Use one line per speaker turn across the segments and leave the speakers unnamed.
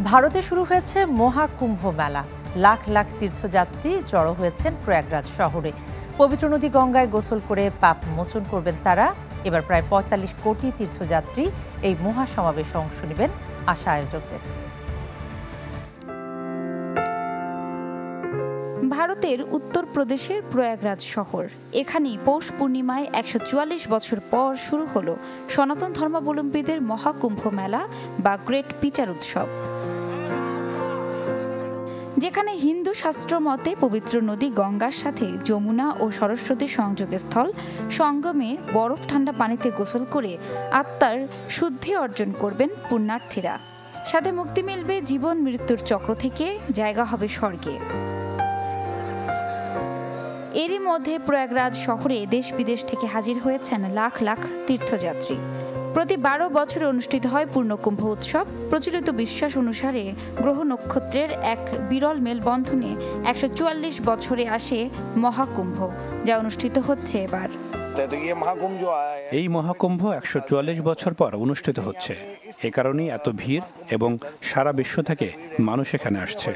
ভারতে শুরু হয়েছে মহাকুম্ভ মেলা। লাখ লাখ তীর্থযাত্রী জড়ো হয়েছেন প্রয়াগরাজ শহরে। পবিত্র নদী গঙ্গায় গোসল করে পাপ মোচন করবেন তারা। এবার প্রায় ৪৫ কোটি তীর্থযাত্রী এই মহাসমাবেশে অংশ নেবেন আশা আয়োজকদের।
ভারতের উত্তরপ্রদেশের প্রয়াগরাজ শহর। এখানেই পৌষ পূর্ণিমায় ১৪৪ বছর পর শুরু হলো সনাতন ধর্মাবলম্বীদের মহাকুম্ভ মেলা বা গ্রেট পিচার উৎসব, যেখানে হিন্দু শাস্ত্র মতে পবিত্র নদী গঙ্গার সাথে যমুনা ও সরস্বতী সংযোগস্থল সঙ্গমে বরফ ঠান্ডা পানিতে গোসল করে আত্মার শুদ্ধি অর্জন করবেন পুণ্যার্থীরা। সাথে মুক্তি মিলবে জীবন মৃত্যুর চক্র থেকে, জায়গা হবে স্বর্গে। এরই মধ্যে প্রয়াগরাজ শহরে দেশ বিদেশ থেকে হাজির হয়েছেন লাখ লাখ তীর্থযাত্রী। প্রতি ১২ বছরে অনুষ্ঠিত হয় পূর্ণকুম্ভ উৎসব। প্রচলিত বিশ্বাস অনুসারে গ্রহ নক্ষত্রের এক বিরল মেলবন্ধনে ১৪৪ বছরে আসে মহাকুম্ভ, যা অনুষ্ঠিত হচ্ছে এবার।
এই মহাকুম্ভ ১৪৪ বছর পর অনুষ্ঠিত হচ্ছে। এ কারণেই এত ভিড় এবং সারা বিশ্ব থেকে মানুষ এখানে আসছে।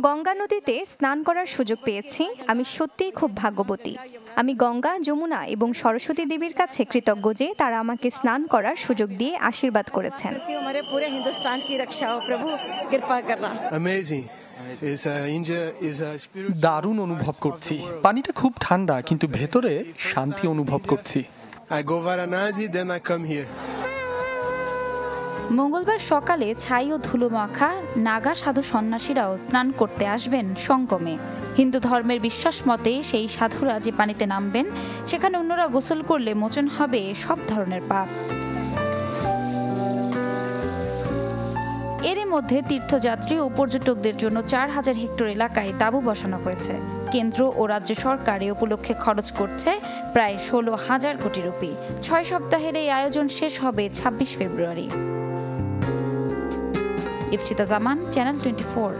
গঙ্গা নদীতে স্নান করার সুযোগ পেয়েছি। আমি সত্যিই খুব ভাগ্যবতী। আমি গঙ্গা, যমুনা এবং সরস্বতী দেবীর কাছে কৃতজ্ঞ যে তারা আমাকে স্নান করার সুযোগ দিয়ে আশীর্বাদ করেছেন।
দারুণ অনুভব করছি। পানিটা খুব ঠান্ডা, কিন্তু ভেতরে শান্তি অনুভব করছি।
মঙ্গলবার সকালে ছাই ও ধুলো মাখা নাগা সাধু সন্ন্যাসীরাও স্নান করতে আসবেন সঙ্গমে। হিন্দু ধর্মের বিশ্বাস মতে সেই সাধুরা যে পানিতে নামবেন, সেখানে অন্যরা গোসল করলে মোচন হবে সব ধরনের পাপ। এরই মধ্যে তীর্থযাত্রী ও পর্যটকদের জন্য ৪,০০০ হেক্টর এলাকায় তাঁবু বসানো হয়েছে। কেন্দ্র ও রাজ্য সরকার এ উপলক্ষে খরচ করছে প্রায় ১৬,০০০ কোটি রুপি। ৬ সপ্তাহের এই আয়োজন শেষ হবে ২৬ ফেব্রুয়ারি। ইফতিতা জামান, চ্যানেল 24।